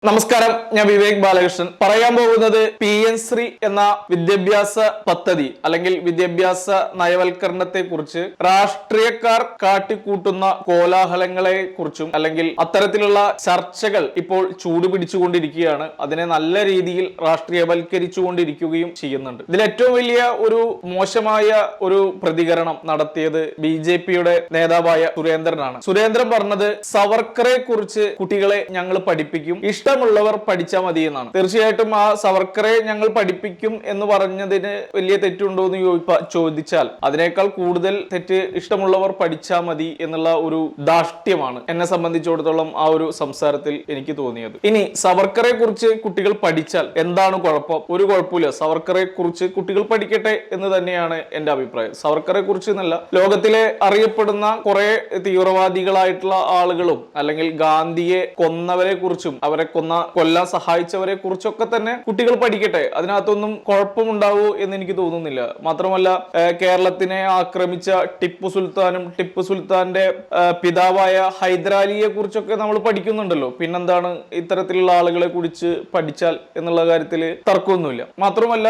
നമസ്കാരം, ഞാൻ വിവേക് ബാലകൃഷ്ണൻ. പറയാൻ പോകുന്നത് PN ശ്രീ എന്ന വിദ്യാഭ്യാസ പദ്ധതി അല്ലെങ്കിൽ വിദ്യാഭ്യാസ നയവൽക്കരണത്തെ കുറിച്ച് രാഷ്ട്രീയക്കാർ കാട്ടിക്കൂട്ടുന്ന കോലാഹലങ്ങളെ കുറിച്ചും അല്ലെങ്കിൽ അത്തരത്തിലുള്ള ചർച്ചകൾ ഇപ്പോൾ ചൂടുപിടിച്ചുകൊണ്ടിരിക്കുകയാണ്. അതിനെ നല്ല രീതിയിൽ രാഷ്ട്രീയവൽക്കരിച്ചുകൊണ്ടിരിക്കുകയും ചെയ്യുന്നുണ്ട്. ഇതിൽ ഏറ്റവും വലിയ ഒരു മോശമായ ഒരു പ്രതികരണം നടത്തിയത് BJP-യുടെ നേതാവായ സുരേന്ദ്രനാണ്. സുരേന്ദ്രൻ പറഞ്ഞത് സവർക്കറെ കുറിച്ച് കുട്ടികളെ ഞങ്ങൾ പഠിപ്പിക്കും, ഇഷ്ടമുള്ളവർ പഠിച്ചാൽ മതി എന്നാണ്. തീർച്ചയായിട്ടും ആ സവർക്കറെ ഞങ്ങൾ പഠിപ്പിക്കും എന്ന് പറഞ്ഞതിന് വലിയ തെറ്റുണ്ടോ എന്ന് ചോദിച്ചാൽ അതിനേക്കാൾ കൂടുതൽ തെറ്റ് ഇഷ്ടമുള്ളവർ പഠിച്ചാൽ മതി എന്നുള്ള ഒരു ധാർഷ്ട്യമാണ് എന്നെ സംബന്ധിച്ചിടത്തോളം ആ ഒരു സംസാരത്തിൽ എനിക്ക് തോന്നിയത്. ഇനി സവർക്കറെ കുറിച്ച് കുട്ടികൾ പഠിച്ചാൽ എന്താണ് കുഴപ്പം? ഒരു കുഴപ്പമില്ല. സവർക്കറെ കുറിച്ച് കുട്ടികൾ പഠിക്കട്ടെ എന്ന് തന്നെയാണ് എന്റെ അഭിപ്രായം. സവർക്കറെ കുറിച്ച് എന്നല്ല, ലോകത്തിലെ അറിയപ്പെടുന്ന കുറെ തീവ്രവാദികളായിട്ടുള്ള ആളുകളും അല്ലെങ്കിൽ ഗാന്ധിയെ കൊന്നവരെ കുറിച്ചും അവരെ കൊല്ലാൻ സഹായിച്ചവരെ കുറിച്ചൊക്കെ തന്നെ കുട്ടികൾ പഠിക്കട്ടെ. അതിനകത്തൊന്നും കുഴപ്പമുണ്ടാവൂ എന്ന് എനിക്ക് തോന്നുന്നില്ല. മാത്രമല്ല, കേരളത്തിനെ ആക്രമിച്ച ടിപ്പു സുൽത്താനും ടിപ്പു സുൽത്താന്റെ പിതാവായ ഹൈദരാലിയെ കുറിച്ചൊക്കെ നമ്മൾ പഠിക്കുന്നുണ്ടല്ലോ. പിന്നെന്താണ് ഇത്തരത്തിലുള്ള ആളുകളെ കുറിച്ച് പഠിച്ചാൽ എന്നുള്ള കാര്യത്തിൽ തർക്കമൊന്നുമില്ല. മാത്രമല്ല,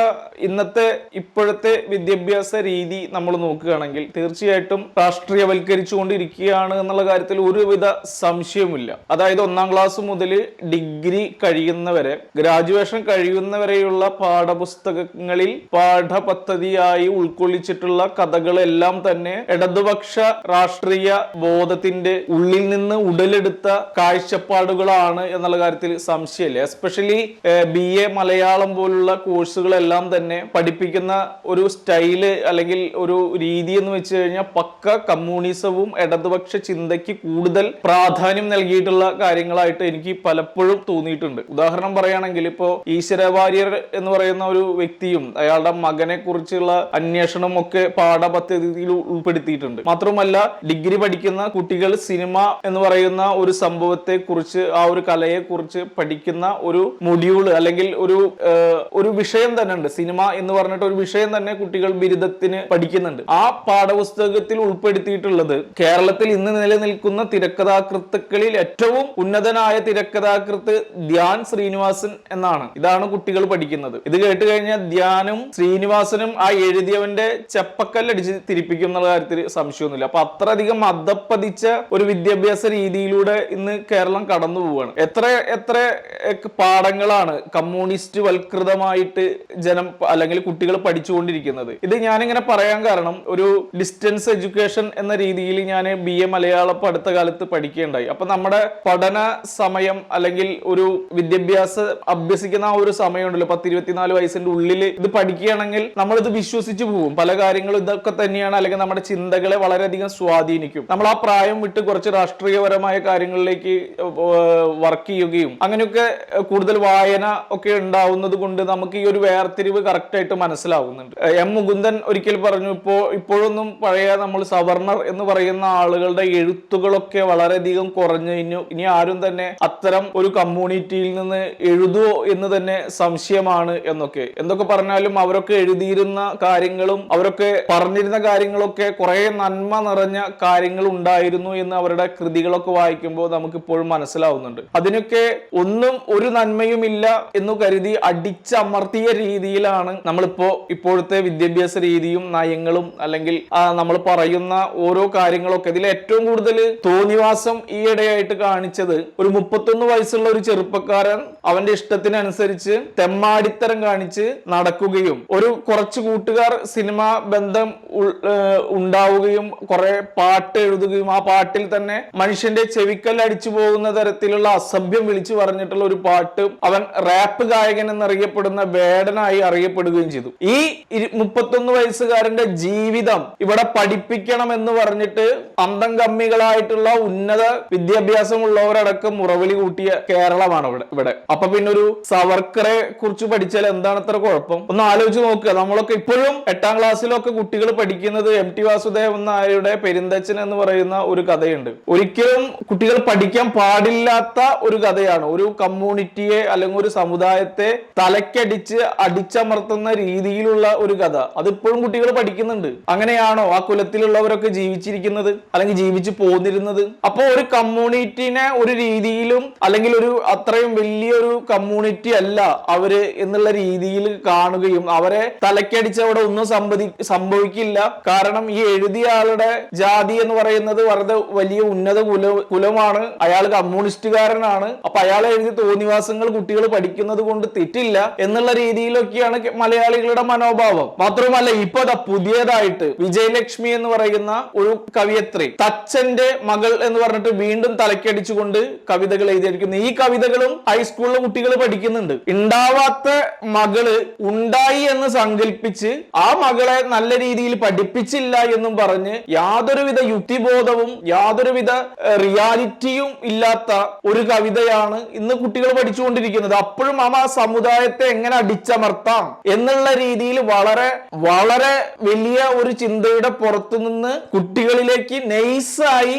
ഇപ്പോഴത്തെ വിദ്യാഭ്യാസ രീതി നമ്മൾ നോക്കുകയാണെങ്കിൽ തീർച്ചയായിട്ടും രാഷ്ട്രീയവൽക്കരിച്ചുകൊണ്ടിരിക്കുകയാണ് എന്നുള്ള കാര്യത്തിൽ ഒരുവിധ സംശയവുമില്ല. അതായത് 1ാം ക്ലാസ് മുതൽ ഡിഗ്രി കഴിയുന്നവരെ, ഗ്രാജുവേഷൻ കഴിയുന്നവരെയുള്ള പാഠപുസ്തകങ്ങളിൽ പാഠപദ്ധതിയായി ഉൾക്കൊള്ളിച്ചിട്ടുള്ള കഥകളെല്ലാം തന്നെ ഇടതുപക്ഷ രാഷ്ട്രീയ ബോധത്തിന്റെ ഉള്ളിൽ നിന്ന് ഉടലെടുത്ത കാഴ്ചപ്പാടുകളാണ് എന്നുള്ള കാര്യത്തിൽ സംശയമില്ല. എസ്പെഷ്യലി BA മലയാളം പോലുള്ള കോഴ്സുകളെല്ലാം തന്നെ പഠിപ്പിക്കുന്ന ഒരു സ്റ്റൈല് അല്ലെങ്കിൽ ഒരു രീതി എന്ന് വെച്ച് കഴിഞ്ഞാൽ പക്ക കമ്മ്യൂണിസവും ഇടതുപക്ഷ ചിന്തയ്ക്ക് കൂടുതൽ പ്രാധാന്യം നൽകിയിട്ടുള്ള കാര്യങ്ങളായിട്ട് എനിക്ക് പലപ്പോഴും തോന്നിയിട്ടുണ്ട്. ഉദാഹരണം പറയുകയാണെങ്കിൽ ഇപ്പോ ഈശ്വര വാര്യർ എന്ന് പറയുന്ന ഒരു വ്യക്തിയും അയാളുടെ മകനെ കുറിച്ചുള്ള അന്വേഷണം ഒക്കെ പാഠപദ്ധതിയിൽ ഉൾപ്പെടുത്തിയിട്ടുണ്ട്. മാത്രമല്ല, ഡിഗ്രി പഠിക്കുന്ന കുട്ടികൾ സിനിമ എന്ന് പറയുന്ന ഒരു സംഭവത്തെ കുറിച്ച്, ആ ഒരു കലയെ കുറിച്ച് പഠിക്കുന്ന ഒരു മൊഡ്യൂള് അല്ലെങ്കിൽ ഒരു വിഷയം തന്നെ ഉണ്ട്. സിനിമ എന്ന് പറഞ്ഞിട്ട് ഒരു വിഷയം തന്നെ കുട്ടികൾ ബിരുദത്തിന് പഠിക്കുന്നുണ്ട്. ആ പാഠപുസ്തകത്തിൽ ഉൾപ്പെടുത്തിയിട്ടുള്ളത് കേരളത്തിൽ ഇന്ന് നിലനിൽക്കുന്ന തിരക്കഥാകൃത്തുക്കളിൽ ഏറ്റവും ഉന്നതനായ തിരക്കഥാകൃത്ത് ധ്യാൻ ശ്രീനിവാസൻ എന്നാണ്. ഇതാണ് കുട്ടികൾ പഠിക്കുന്നത്. ഇത് കേട്ട് കഴിഞ്ഞാൽ ധ്യാനും ശ്രീനിവാസനും ആ എഴുതിയവന്റെ ചെപ്പക്കല്ലടിച്ച് തിരിപ്പിക്കും എന്നുള്ള കാര്യത്തിൽ സംശയമൊന്നുമില്ല. അപ്പൊ അത്രയധികം അധപ്പതിച്ച ഒരു വിദ്യാഭ്യാസ രീതിയിലൂടെ ഇന്ന് കേരളം കടന്നു പോവുകയാണ്. എത്ര പാഠങ്ങളാണ് കമ്മ്യൂണിസ്റ്റ് വൽകൃതമായിട്ട് അല്ലെങ്കിൽ കുട്ടികൾ പഠിച്ചുകൊണ്ടിരിക്കുന്നത്. ഇത് ഞാനിങ്ങനെ പറയാൻ കാരണം, ഒരു ഡിസ്റ്റൻസ് എഡ്യൂക്കേഷൻ എന്ന രീതിയിൽ ഞാൻ BA മലയാളം അടുത്ത കാലത്ത് പഠിക്കുകയുണ്ടായി. അപ്പൊ നമ്മുടെ പഠന സമയം അല്ലെങ്കിൽ ഒരു വിദ്യാഭ്യാസം അഭ്യസിക്കുന്ന ആ ഒരു സമയമുണ്ടല്ലോ, 10-24 വയസ്സിന്റെ ഉള്ളിൽ ഇത് പഠിക്കുകയാണെങ്കിൽ നമ്മളിത് വിശ്വസിച്ച് പോകും. പല കാര്യങ്ങളും ഇതൊക്കെ തന്നെയാണ്, അല്ലെങ്കിൽ നമ്മുടെ ചിന്തകളെ വളരെയധികം സ്വാധീനിക്കും. നമ്മൾ ആ പ്രായം വിട്ട് കുറച്ച് രാഷ്ട്രീയപരമായ കാര്യങ്ങളിലേക്ക് വർക്ക് ചെയ്യുകയും അങ്ങനെയൊക്കെ കൂടുതൽ വായന ഒക്കെ ഉണ്ടാവുന്നത് കൊണ്ട് നമുക്ക് ഈ ഒരു വേർതിരിവ് കറക്റ്റ് ആയിട്ട് മനസ്സിലാവുന്നുണ്ട്. M. മുകുന്ദൻ ഒരിക്കൽ പറഞ്ഞു, ഇപ്പോഴൊന്നും പഴയ നമ്മൾ സവർണർ എന്ന് പറയുന്ന ആളുകളുടെ എഴുത്തുകളൊക്കെ വളരെയധികം കുറഞ്ഞു കഴിഞ്ഞു. ഇനി ആരും തന്നെ അത്തരം ഒരു കമ്മ്യൂണിറ്റിയിൽ നിന്ന് എഴുതുമോ എന്ന് തന്നെ സംശയമാണ് എന്നൊക്കെ. എന്തൊക്കെ പറഞ്ഞാലും അവരൊക്കെ എഴുതിയിരുന്ന കാര്യങ്ങളും അവരൊക്കെ പറഞ്ഞിരുന്ന കാര്യങ്ങളൊക്കെ കുറെ നന്മ നിറഞ്ഞ കാര്യങ്ങൾ ഉണ്ടായിരുന്നു എന്ന് അവരുടെ കൃതികളൊക്കെ വായിക്കുമ്പോൾ നമുക്ക് ഇപ്പോഴും മനസ്സിലാവുന്നുണ്ട്. അതിനൊക്കെ ഒന്നും ഒരു നന്മയും ഇല്ല എന്ന് കരുതി അടിച്ചമർത്തിയ രീതിയിലാണ് ഇപ്പോഴത്തെ വിദ്യാഭ്യാസ രീതിയും നയങ്ങളും അല്ലെങ്കിൽ നമ്മൾ പറയുന്ന ഓരോ കാര്യങ്ങളൊക്കെ. ഇതിൽ ഏറ്റവും കൂടുതൽ തോന്നിവാസം ഈയിടെയായിട്ട് കാണിച്ചത് ഒരു 31 വയസ്സുള്ള ഒരു ചെറുപ്പക്കാരൻ അവന്റെ ഇഷ്ടത്തിനനുസരിച്ച് തെമ്മാടിത്തരം കാണിച്ച് നടക്കുകയും കുറച്ച് കൂട്ടുകാർ സിനിമ ബന്ധം ഉണ്ടാവുകയും കുറെ പാട്ട് എഴുതുകയും ആ പാട്ടിൽ തന്നെ മനുഷ്യന്റെ ചെവിക്കല്ല് അടിച്ചു പോകുന്ന തരത്തിലുള്ള അസഭ്യം വിളിച്ചു പറഞ്ഞിട്ടുള്ള ഒരു പാട്ട് അവൻ റാപ്പ് ഗായകൻ എന്നറിയപ്പെടുന്ന വേടനായി അറിയപ്പെടുകയും ചെയ്തു. ഈ 31 വയസ്സുകാരന്റെ ജീവിതം ഇവിടെ പഠിപ്പിക്കണം എന്ന് പറഞ്ഞിട്ട് അന്തം കമ്മികളായിട്ടുള്ള ഉന്നത വിദ്യാഭ്യാസമുള്ളവരടക്കം മുറവിളി കൂട്ടിയ കേരളമാണ് ഇവിടെ. അപ്പൊ പിന്നെ ഒരു സവർക്കറെ കുറിച്ച് പഠിച്ചാൽ എന്താണ് അത്ര കുഴപ്പം? ഒന്ന് ആലോചിച്ച് നോക്കുക. നമ്മളൊക്കെ ഇപ്പോഴും 8ാം ക്ലാസ്സിലൊക്കെ കുട്ടികൾ പഠിക്കുന്നത് MT വാസുദേവൻ നായരുടെ പെരുന്തച്ഛൻ എന്ന് പറയുന്ന ഒരു കഥയുണ്ട്. ഒരിക്കലും കുട്ടികൾ പഠിക്കാൻ പാടില്ലാത്ത ഒരു കഥയാണ്. ഒരു കമ്മ്യൂണിറ്റിയെ അല്ലെങ്കിൽ ഒരു സമുദായത്തെ തലക്കടിച്ച് അടിച്ചമർത്തുന്ന രീതിയിലുള്ള ഒരു കഥ. അതിപ്പോഴും കുട്ടികൾ പഠിക്കുന്നുണ്ട്. അങ്ങനെയാണോ ആ കുലത്തിലുള്ളവരൊക്കെ ജീവിച്ചിരിക്കുന്നത് അല്ലെങ്കിൽ ജീവിച്ചു പോന്നിരുന്നത്? അപ്പോ ഒരു കമ്മ്യൂണിറ്റിനെ ഒരു രീതിയിലും അല്ലെങ്കിൽ ഒരു അത്രയും വലിയൊരു കമ്മ്യൂണിറ്റി അല്ല അവര് എന്നുള്ള രീതിയിൽ കാണുകയും അവരെ തലക്കടിച്ച് അവിടെ ഒന്നും സംഭവിക്കില്ല. കാരണം ഈ എഴുതിയ ആളുടെ ജാതി എന്ന് പറയുന്നത് വളരെ വലിയ ഉന്നത കുലമാണ്, അയാൾ കമ്മ്യൂണിസ്റ്റുകാരനാണ്, അപ്പൊ അയാൾ എഴുതിയ തോന്നിവാസങ്ങൾ കുട്ടികൾ പഠിക്കുന്നത് കൊണ്ട് തെറ്റില്ല എന്നുള്ള രീതിയിലൊക്കെയാണ് മലയാളികളുടെ മനോഭാവം. മാത്രമല്ല ഇപ്പൊ പുതിയതായിട്ട് വിജയലക്ഷ്മി എന്ന് പറയുന്ന ഒരു കവിയത്രി തച്ചന്റെ മകൾ എന്ന് പറഞ്ഞിട്ട് വീണ്ടും തലക്കടിച്ചുകൊണ്ട് കവിതകൾ എഴുതിയിരിക്കുന്നു. ഈ കവിതകളും ഹൈസ്കൂളിലെ കുട്ടികൾ പഠിക്കുന്നുണ്ട്. ഉണ്ടാവാത്ത മകള് ഉണ്ടായി എന്ന് സങ്കല്പിച്ച് ആ മകളെ നല്ല രീതിയിൽ പഠിപ്പിച്ചില്ല എന്നും പറഞ്ഞ് യാതൊരുവിധ യുക്തിബോധവും യാതൊരുവിധ റിയാലിറ്റിയും ഇല്ലാത്ത ഒരു കവിതയാണ് ഇന്ന് കുട്ടികൾ പഠിച്ചുകൊണ്ടിരിക്കുന്നത്. അപ്പോഴും ആ സമുദായത്തെ എങ്ങനെ അടിച്ചമർത്താം എന്നുള്ള രീതിയിൽ വളരെ വളരെ വലിയ ഒരു ചിന്തയുടെ പുറത്തു നിന്ന് കുട്ടികളിലേക്ക് നൈസായി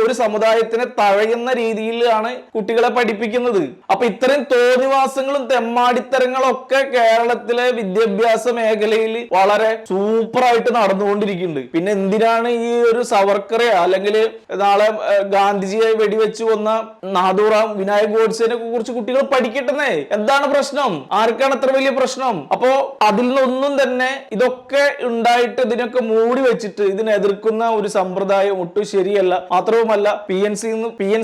ഒരു സമുദായത്തിനെ തഴയുന്ന രീതിയിലാണ് കുട്ടികളെ പഠിപ്പിക്കുന്നത്. അപ്പൊ ഇത്തരം തോന്നിവാസങ്ങളും തെമ്മാടിത്തരങ്ങളും ഒക്കെ കേരളത്തിലെ വിദ്യാഭ്യാസ മേഖലയിൽ വളരെ സൂപ്പറായിട്ട് നടന്നുകൊണ്ടിരിക്കുന്നുണ്ട്. പിന്നെ എന്തിനാണ് ഈ ഒരു സവർക്കറെ അല്ലെങ്കിൽ നാളെ ഗാന്ധിജിയെ വെടിവെച്ച് കൊന്ന നാഥൂറാം വിനായക് ഗോഡ്സെനെ കുറിച്ച് കുട്ടികൾ പഠിക്കട്ടെ. എന്താണ് പ്രശ്നം? ആർക്കാണ് അത്ര വലിയ പ്രശ്നം? അപ്പോ അതിൽ നിന്നൊന്നും തന്നെ ഇതൊക്കെ ഉണ്ടായിട്ട് ഇതിനൊക്കെ മൂടി വെച്ചിട്ട് ഇതിനെതിർക്കുന്ന ഒരു സമ്പ്രദായം ഒട്ടും ശരിയല്ല. മാത്രവുമല്ല പി എൻ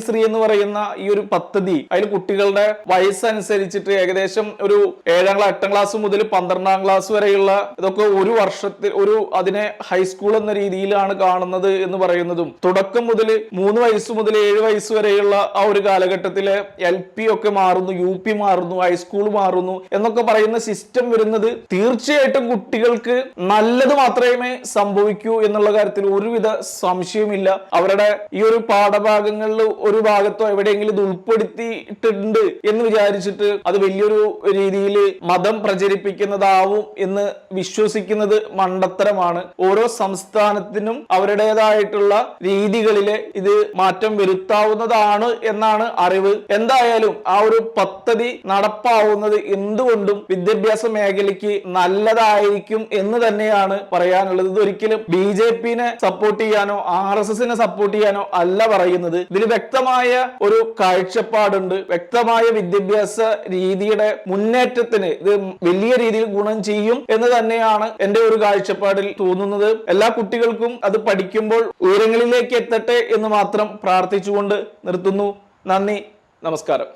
ശ്രീ എന്ന് പറയുന്ന ഈ ഒരു പദ്ധതി അതിൽ കുട്ടികളുടെ വയസ്സനുസരിച്ചിട്ട് ഏകദേശം ഒരു 7ാം ക്ലാസ് 8ാം ക്ലാസ് മുതൽ 12ാം ക്ലാസ് വരെയുള്ള ഇതൊക്കെ ഒരു വർഷത്തിൽ അതിനെ ഹൈസ്കൂൾ എന്ന രീതിയിലാണ് കാണുന്നത് എന്ന് പറയുന്നതും തുടക്കം മുതൽ 3 വയസ്സ് മുതൽ 7 വയസ്സ് വരെയുള്ള ആ ഒരു കാലഘട്ടത്തിലെ LP ഒക്കെ മാറുന്നു, UP മാറുന്നു, ഹൈസ്കൂൾ മാറുന്നു എന്നൊക്കെ പറയുന്ന സിസ്റ്റം വരുന്നത് തീർച്ചയായിട്ടും കുട്ടികൾക്ക് നല്ലത് മാത്രമേ സംഭവിക്കൂ എന്നുള്ള കാര്യത്തിൽ ഒരുവിധ സംശയമില്ല. അവരുടെ ഈ ഒരു പാഠഭാഗങ്ങളിൽ ഒരു ഭാഗത്തോ എവിടെയെങ്കിലും ഇത് ഉൾപ്പെടുത്തിയിട്ടുണ്ട് എന്ന് വിചാരിച്ചിട്ട് അത് വലിയൊരു രീതിയിൽ മതം പ്രചരിപ്പിക്കുന്നതാവും എന്ന് വിശ്വസിക്കുന്നത് മണ്ടത്തരമാണ്. ഓരോ സംസ്ഥാനത്തിനും അവരുടേതായിട്ടുള്ള രീതികളിൽ ഇത് മാറ്റം വരുത്താവുന്നതാണ് എന്നാണ് അറിവ്. എന്തായാലും ആ ഒരു പദ്ധതി നടപ്പാവുന്നത് എന്തുകൊണ്ടും വിദ്യാഭ്യാസ മേഖലയ്ക്ക് നല്ലതായിരിക്കും എന്ന് തന്നെയാണ് പറയാനുള്ളത്. ഇതൊരിക്കലും BJP-നെ സപ്പോർട്ട് ചെയ്യാനോ RSS-നെ സപ്പോർട്ട് ചെയ്യാനോ അല്ല പറയുന്നത്. ഇതിൽ വ്യക്തമായ ഒരു കാഴ്ചപ്പാടുണ്ട്. വ്യക്തമായ വിദ്യാഭ്യാസ രീതിയുടെ മുന്നേറ്റത്തിന് ഇത് വലിയ രീതിയിൽ ഗുണം ചെയ്യും എന്ന് തന്നെയാണ് എന്റെ ഒരു കാഴ്ചപ്പാടിൽ തോന്നുന്നത്. എല്ലാ കുട്ടികൾക്കും അത് പഠിക്കുമ്പോൾ ഉയരങ്ങളിലേക്ക് എത്തട്ടെ എന്ന് മാത്രം പ്രാർത്ഥിച്ചുകൊണ്ട് നിർത്തുന്നു. നന്ദി, നമസ്കാരം.